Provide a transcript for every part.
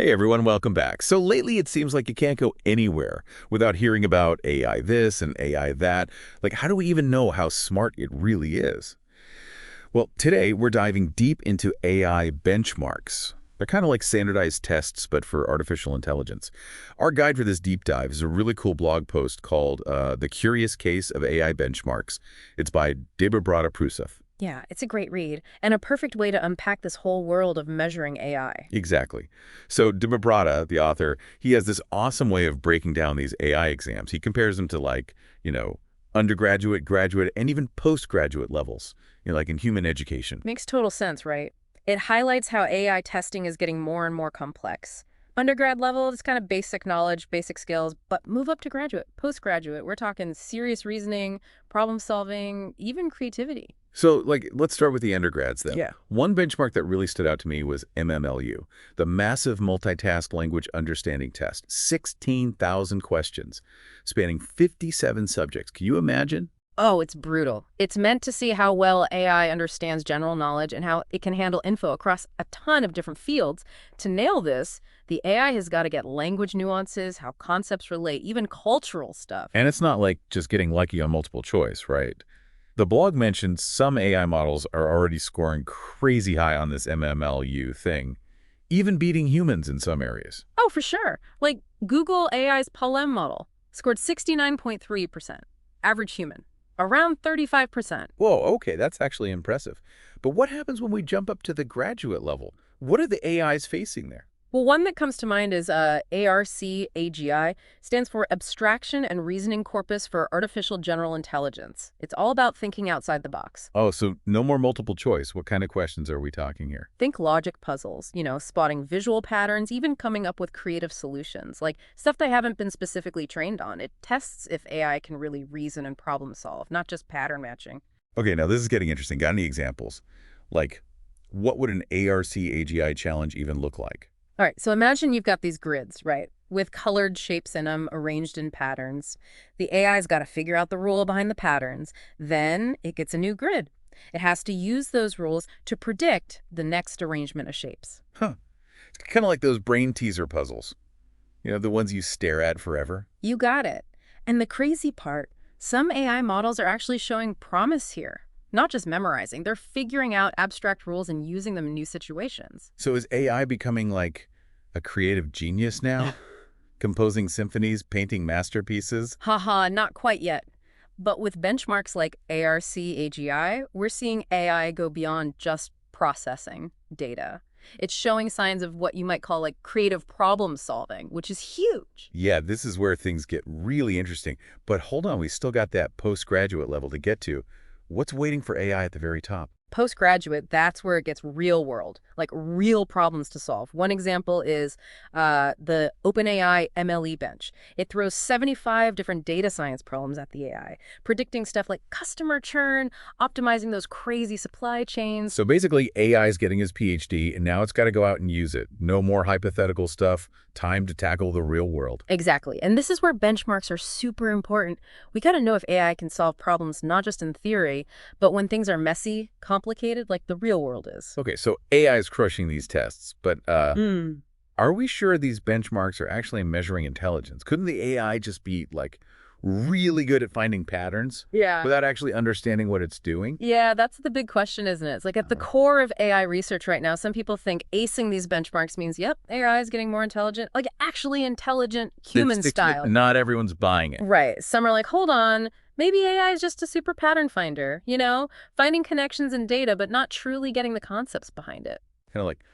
Hey everyone, welcome back. So lately it seems like you can't go anywhere without hearing about AI this and AI that. Like, how do we even know how smart it really is? Well, today we're diving deep into AI benchmarks. They're kind of like standardized tests, but for artificial intelligence. Our guide for this deep dive is a really cool blog post called The Curious Case of AI Benchmarks. It's by Debabrata Prusov. Yeah, it's a great read and a perfect way to unpack this whole world of measuring AI. Exactly. So Debabrata, the author, he has this awesome way of breaking down these AI exams. He compares them to undergraduate, graduate, and even postgraduate levels, like in human education. Makes total sense, right? It highlights how AI testing is getting more and more complex. Undergrad level, it's kind of basic knowledge, basic skills, but move up to graduate, postgraduate, we're talking serious reasoning, problem solving, even creativity. So, let's start with the undergrads then. Yeah. One benchmark that really stood out to me was MMLU, the Massive Multitask Language Understanding Test. 16,000 questions, spanning 57 subjects. Can you imagine? Oh, it's brutal. It's meant to see how well AI understands general knowledge and how it can handle info across a ton of different fields. To nail this, the AI has got to get language nuances, how concepts relate, even cultural stuff. And it's not like just getting lucky on multiple choice, right? The blog mentions some AI models are already scoring crazy high on this MMLU thing, even beating humans in some areas. Oh, for sure. Like Google AI's Palem model scored 69.3%, average human, around 35%. Whoa, okay, that's actually impressive. But what happens when we jump up to the graduate level? What are the AIs facing there? Well, one that comes to mind is ARC-AGI, stands for Abstraction and Reasoning Corpus for Artificial General Intelligence. It's all about thinking outside the box. Oh, so no more multiple choice. What kind of questions are we talking here? Think logic puzzles, spotting visual patterns, even coming up with creative solutions, like stuff they haven't been specifically trained on. It tests if AI can really reason and problem solve, not just pattern matching. Okay, now this is getting interesting. Got any examples? Like, what would an ARC-AGI challenge even look like? All right, so imagine you've got these grids, right, with colored shapes in them arranged in patterns. The AI's got to figure out the rule behind the patterns. Then it gets a new grid. It has to use those rules to predict the next arrangement of shapes. Huh. It's kind of like those brain teaser puzzles. The ones you stare at forever. You got it. And the crazy part, some AI models are actually showing promise here. Not just memorizing, they're figuring out abstract rules and using them in new situations. So is AI becoming like a creative genius now? Composing symphonies, painting masterpieces? Haha, not quite yet. But with benchmarks like ARC-AGI, we're seeing AI go beyond just processing data. It's showing signs of what you might call like creative problem solving, which is huge. Yeah, this is where things get really interesting. But hold on, we still got that postgraduate level to get to. What's waiting for AI at the very top? Postgraduate, that's where it gets real world, like real problems to solve. One example is the OpenAI MLE bench. It throws 75 different data science problems at the AI, predicting stuff like customer churn, optimizing those crazy supply chains. So basically, AI is getting his PhD, and now it's got to go out and use it. No more hypothetical stuff. Time to tackle the real world. Exactly. And this is where benchmarks are super important. We got to know if AI can solve problems not just in theory, but when things are messy, complicated, like the real world is. Okay, so AI is crushing these tests, but are we sure these benchmarks are actually measuring intelligence? Couldn't the AI just be, really good at finding patterns Yeah. without actually understanding what it's doing? Yeah, that's the big question, isn't it? It's like at the core of AI research right now, some people think acing these benchmarks means, yep, AI is getting more intelligent, like actually intelligent human style. Not everyone's buying it. Right. Some are like, hold on, maybe AI is just a super pattern finder, finding connections in data, but not truly getting the concepts behind it. Kind of like,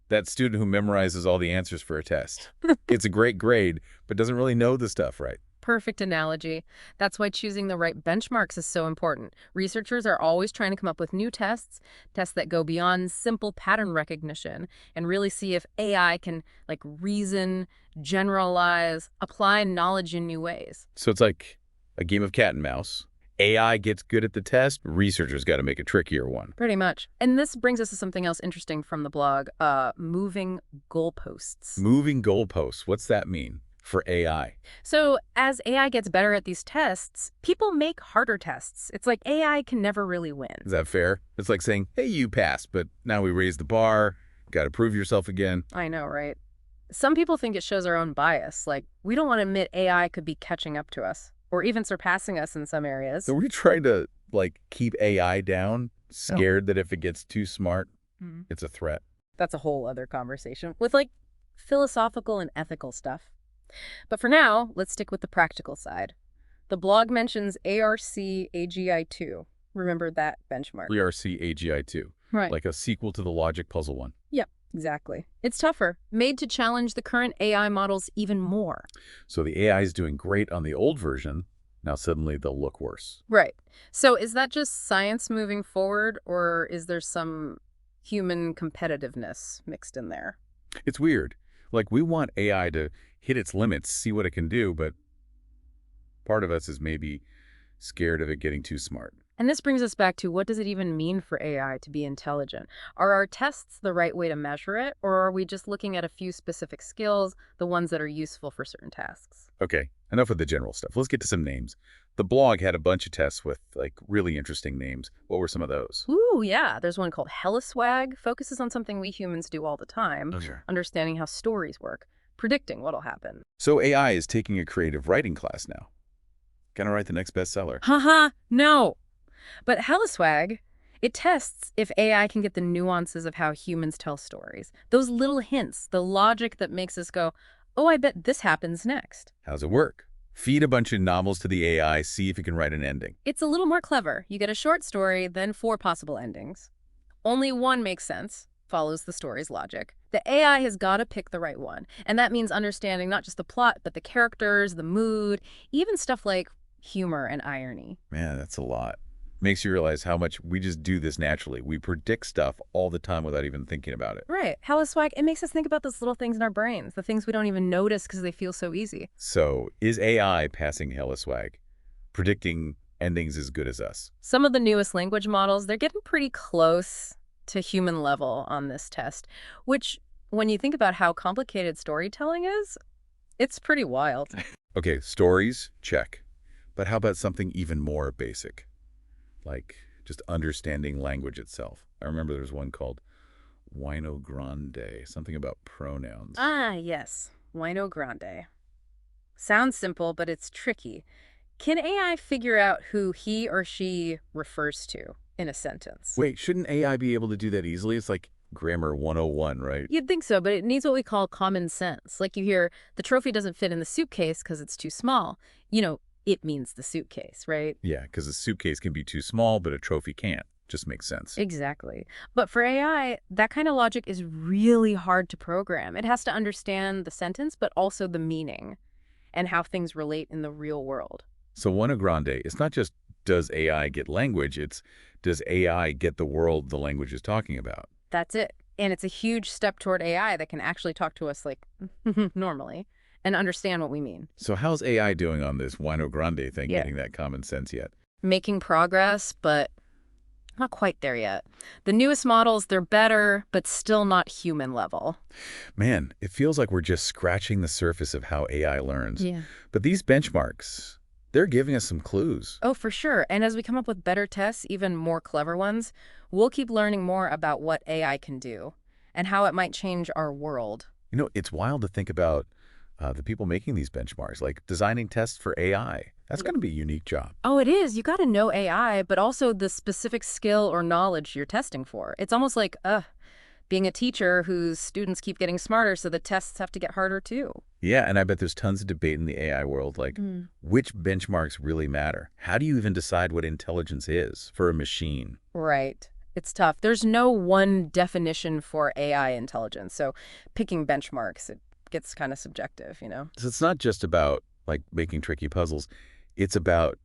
that student who memorizes all the answers for a test. It's a great grade, but doesn't really know the stuff right. Perfect analogy. That's why choosing the right benchmarks is so important. Researchers are always trying to come up with new tests that go beyond simple pattern recognition and really see if AI can reason, generalize, apply knowledge in new ways. So it's like a game of cat and mouse. AI gets good at the test, researchers got to make a trickier one. Pretty much. And this brings us to something else interesting from the blog, moving goalposts. Moving goalposts, what's that mean for AI? So as AI gets better at these tests, people make harder tests. It's like AI can never really win. Is that fair? It's like saying, hey, you passed, but now we raise the bar. Got to prove yourself again. I know, right? Some people think it shows our own bias, like we don't want to admit AI could be catching up to us, or even surpassing us in some So areas. we're trying to, like, keep AI down, Oh. scared that if it gets too smart, Mhm. it's a threat. That's a whole other conversation with like philosophical and ethical stuff. But for now, let's stick with the practical side. The blog mentions ARC-AGI-2. Remember that benchmark? ARC-AGI-2, Right. like a sequel to the logic puzzle one. Yep, exactly. It's tougher, made to challenge the current AI models even more. So the AI is doing great on the old version. Now suddenly they'll look worse. Right. So is that just science moving forward, or is there some human competitiveness mixed in there? It's weird. Like, we want AI to hit its limits, see what it can do, but part of us is maybe scared of it getting too smart. And this brings us back to, what does it even mean for AI to be intelligent? Are our tests the right way to measure it, or are we just looking at a few specific skills, the ones that are useful for certain tasks? Okay, enough of the general stuff. Let's get to some names. The blog had a bunch of tests with, like, really interesting names. What were some of those? Ooh, yeah. There's one called HellaSwag, focuses on something we humans do all the time, Oh, sure. understanding how stories work, predicting what'll happen. So AI is taking a creative writing class now. Gonna write the next bestseller. Haha, no. But HellaSwag, it tests if AI can get the nuances of how humans tell stories. Those little hints, the logic that makes us go, oh, I bet this happens next. How's it work? Feed a bunch of novels to the AI, see if it can write an ending. It's a little more clever. You get a short story, then 4 possible endings. Only one makes sense, follows the story's logic. The AI has got to pick the right one. And that means understanding not just the plot, but the characters, the mood, even stuff like humor and irony. Man, that's a lot. Makes you realize how much we just do this naturally. We predict stuff all the time without even thinking about it. Right. HellaSwag, it makes us think about those little things in our brains, the things we don't even notice because they feel so easy. So, is AI passing HellaSwag? Predicting endings as good as us? Some of the newest language models, they're getting pretty close to human level on this test, which, when you think about how complicated storytelling is, it's pretty wild. Okay, stories, check. But how about something even more basic? Like just understanding language itself. I remember there's one called Wino Grande, something about pronouns. Ah, yes. Wino Grande. Sounds simple, but it's tricky. Can AI figure out who he or she refers to in a sentence? Wait, shouldn't AI be able to do that easily? It's like grammar 101, right? You'd think so, but it needs what we call common sense. Like you hear, the trophy doesn't fit in the suitcase because it's too small. It means the suitcase, right? Yeah, because a suitcase can be too small, but a trophy can't. Just makes sense. Exactly. But for AI, that kind of logic is really hard to program. It has to understand the sentence, but also the meaning and how things relate in the real world. So Wino Grande, it's not just does AI get language, it's does AI get the world the language is talking about? That's it. And it's a huge step toward AI that can actually talk to us like normally and understand what we mean. So how's AI doing on this Wino Grande thing, Yeah. getting that common sense yet? Making progress, but not quite there yet. The newest models, they're better, but still not human level. Man, it feels like we're just scratching the surface of how AI learns. Yeah. But these benchmarks, they're giving us some clues. Oh, for sure. And as we come up with better tests, even more clever ones, we'll keep learning more about what AI can do and how it might change our world. You know, it's wild to think about the people making these benchmarks, like designing tests for AI. That's going to be a unique job. Oh, it is. You got to know AI, but also the specific skill or knowledge you're testing for. It's almost like, being a teacher whose students keep getting smarter, so the tests have to get harder too. Yeah, and I bet there's tons of debate in the AI world, like which benchmarks really matter? How do you even decide what intelligence is for a machine? Right. It's tough. There's no one definition for AI intelligence, so picking benchmarks, it gets kind of subjective. So it's not just about like making tricky puzzles. It's about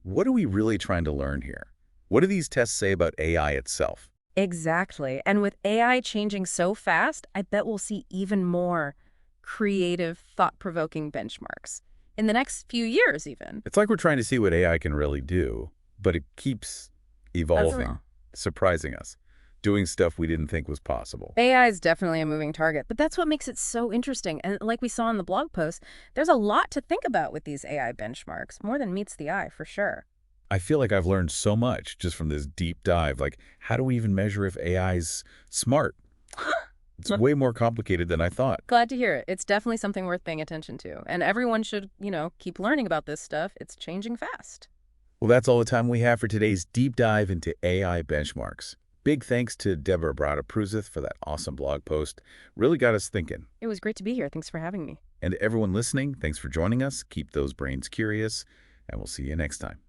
what are we really trying to learn here? What do these tests say about AI itself? Exactly. And with AI changing so fast, I bet we'll see even more creative, thought-provoking benchmarks in the next few years even. It's like we're trying to see what AI can really do, but it keeps evolving, surprising us, doing stuff we didn't think was possible. AI is definitely a moving target, but that's what makes it so interesting. And like we saw in the blog post, there's a lot to think about with these AI benchmarks, more than meets the eye for sure. I feel like I've learned so much just from this deep dive. Like, how do we even measure if AI's smart? It's way more complicated than I thought. Glad to hear it. It's definitely something worth paying attention to. And everyone should, keep learning about this stuff. It's changing fast. Well, that's all the time we have for today's deep dive into AI benchmarks. Big thanks to Deborah Brada-Pruzith for that awesome blog post. Really got us thinking. It was great to be here. Thanks for having me. And to everyone listening, thanks for joining us. Keep those brains curious, and we'll see you next time.